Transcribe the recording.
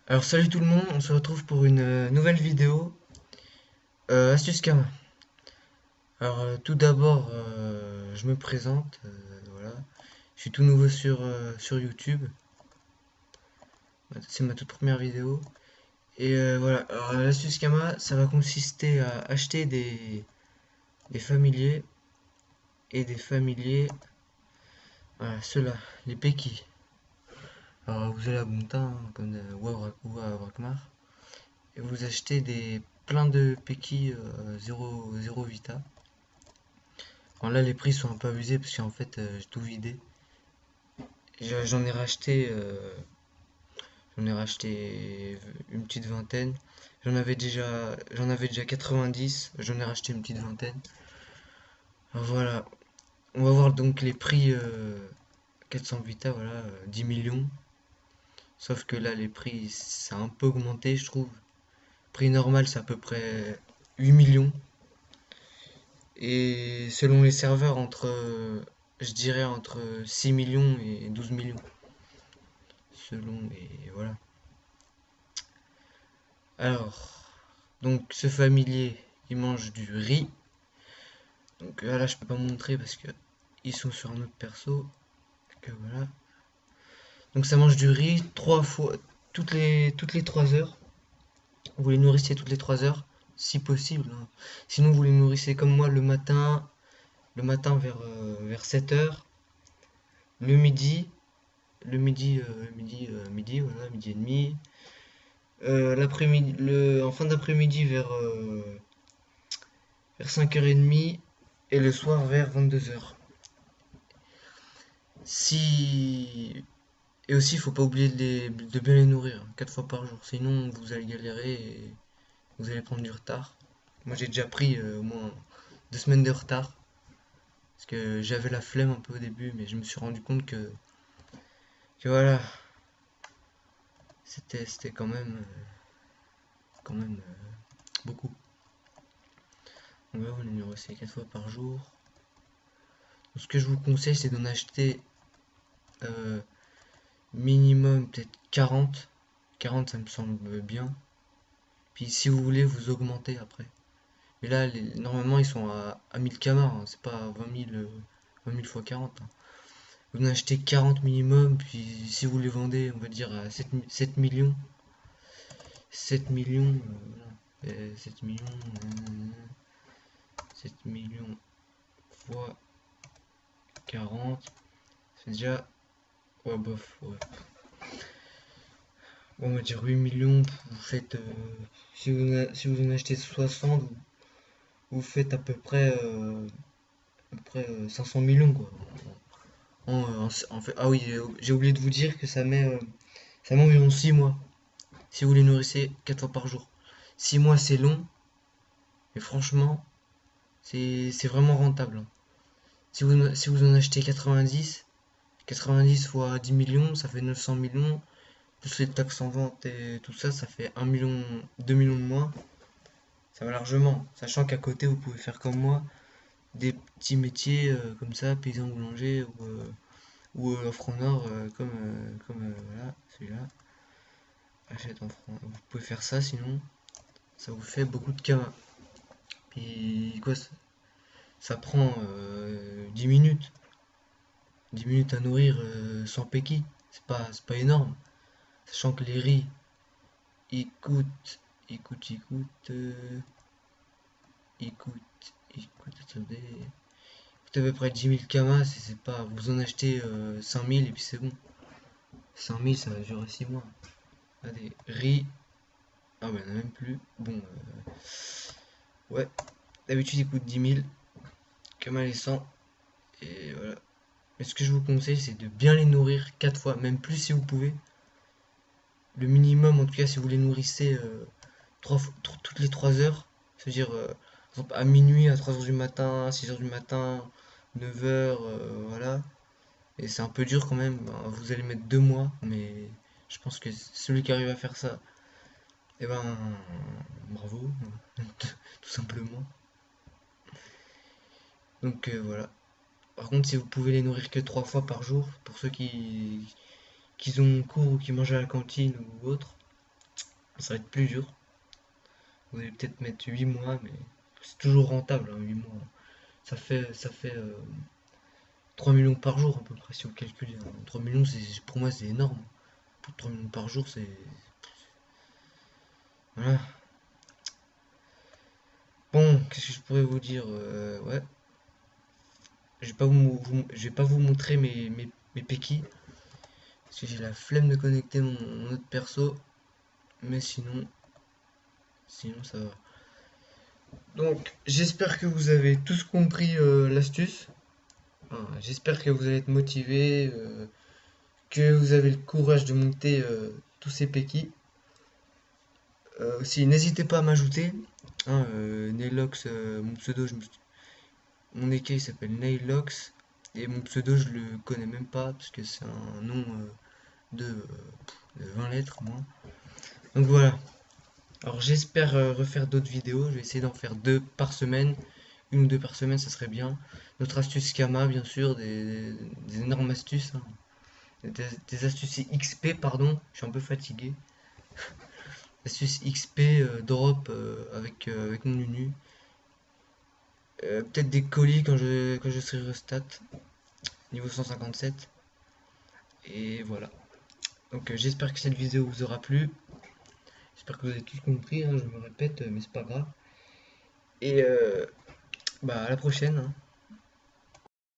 Alors salut tout le monde, on se retrouve pour une nouvelle vidéo Astuce Kama. Alors tout d'abord, je me présente, voilà. Je suis tout nouveau sur YouTube, c'est ma toute première vidéo. Et voilà, alors l'Astuce Kama, ça va consister à acheter des familiers et des familiers, voilà, ceux-là, les Peki. Alors vous allez à Bontin, comme ou à Wrakmar, et vous achetez plein de Peki 0 Vita. Bon, là, les prix sont un peu abusés parce qu'en fait, j'ai tout vidé. J'en ai racheté une petite vingtaine. J'en avais déjà 90. J'en ai racheté une petite vingtaine. Alors voilà. On va voir donc les prix 400 Vita, voilà, 10 millions. Sauf que là, les prix, ça a un peu augmenté, je trouve. Prix normal, c'est à peu près 8 millions. Et selon les serveurs, je dirais entre 6 millions et 12 millions. Selon, et voilà. Alors, donc ce familier, il mange du riz. Donc là, je peux pas montrer parce que ils sont sur un autre perso. Que voilà. Donc ça mange du riz 3 fois, toutes les 3 heures. Vous les nourrissez toutes les 3 heures, si possible, hein. Sinon, vous les nourrissez comme moi le matin vers 7 heures. Le midi, voilà, midi et demi. L'après-midi, en fin d'après-midi vers 5h30 et le soir vers 22 heures. Si... Et aussi, il faut pas oublier de bien les nourrir, 4 fois par jour. Sinon, vous allez galérer et vous allez prendre du retard. Moi, j'ai déjà pris au moins 2 semaines de retard. Parce que j'avais la flemme un peu au début, mais je me suis rendu compte que voilà, c'était quand même beaucoup. On va les nourrir 4 fois par jour. Donc, ce que je vous conseille, c'est d'en acheter euh, minimum peut-être 40. 40, ça me semble bien. Puis si vous voulez, vous augmentez après. Mais là, normalement, ils sont à 1000 kamars, hein, c'est pas 20 000 fois 40, hein. Vous en achetez 40 minimum, puis si vous les vendez, on va dire à 7 millions. 7 millions, voilà. 7 millions, 7 millions fois 40, c'est déjà. Ouais, bof, ouais. Bon, on va dire 8 millions, vous faites. Si vous en achetez 60, vous faites à peu près 500 millions, quoi. En fait, ah oui, j'ai oublié de vous dire que ça met environ 6 mois. Si vous les nourrissez 4 fois par jour. 6 mois, c'est long, mais franchement, c'est vraiment rentable, hein. Si vous en achetez 90 fois 10 millions, ça fait 900 millions. Plus les taxes en vente et tout ça, ça fait 1 million, 2 millions de moins. Ça va largement. Sachant qu'à côté, vous pouvez faire comme moi, des petits métiers comme ça, paysan boulanger ou offre en or, comme voilà, celui-là. Achète en francs. Vous pouvez faire ça, sinon ça vous fait beaucoup de camas. Puis quoi, ça prend 10 minutes. 10 minutes à nourrir 100 pékis. C'est pas énorme. Sachant que les riz, ils coûtent, ils coûtent, ils coûtent, attendez, ils coûtent à peu près 10 000 kamas. C'est pas, vous en achetez 5 000 et puis c'est bon. 5 000, ça va durer 6 mois. Allez, riz. Ah bah, il n'y en a même plus. Bon, ouais. D'habitude, il coûte 10 000. Kamas les 100. Et voilà. Mais ce que je vous conseille, c'est de bien les nourrir 4 fois, même plus si vous pouvez. Le minimum, en tout cas, si vous les nourrissez toutes les 3 heures, c'est-à-dire par exemple, à minuit, à 3 heures du matin, 6 heures du matin, 9 heures, voilà. Et c'est un peu dur quand même, ben, vous allez mettre 2 mois, mais je pense que celui qui arrive à faire ça, eh ben, bravo, tout simplement. Donc voilà. Par contre, si vous pouvez les nourrir que 3 fois par jour, pour ceux qui ont cours ou qui mangent à la cantine ou autre, Ça va être plus dur. Vous allez peut-être mettre 8 mois, mais c'est toujours rentable, hein, 8 mois. Ça fait 3 millions par jour à peu près, si vous calculez, hein. 3 millions, pour moi, c'est énorme. Pour 3 millions par jour, c'est... Voilà. Bon, qu'est-ce que je pourrais vous dire? Ouais, je vais pas vous montrer mes péquis, parce que j'ai la flemme de connecter mon autre perso, mais sinon ça va. Donc, j'espère que vous avez tous compris l'astuce. Enfin, j'espère que vous allez être motivé, que vous avez le courage de monter tous ces péquis. Aussi, n'hésitez pas à m'ajouter. Hein, Nailox, mon pseudo, mon écueil s'appelle Nailox. Et mon pseudo, je le connais même pas, parce que c'est un nom de 20 lettres, moi. Donc voilà. Alors j'espère refaire d'autres vidéos. Je vais essayer d'en faire 2 par semaine. 1 ou 2 par semaine, ça serait bien. Notre astuce Kama, bien sûr, des énormes astuces, hein. Des astuces XP, pardon. Je suis un peu fatigué. Astuce XP, drop avec mon Unu. Peut-être des colis quand je serai restat, niveau 157. Et voilà. Donc j'espère que cette vidéo vous aura plu. J'espère que vous avez tous compris, hein, je me répète, mais c'est pas grave. Et bah à la prochaine, hein.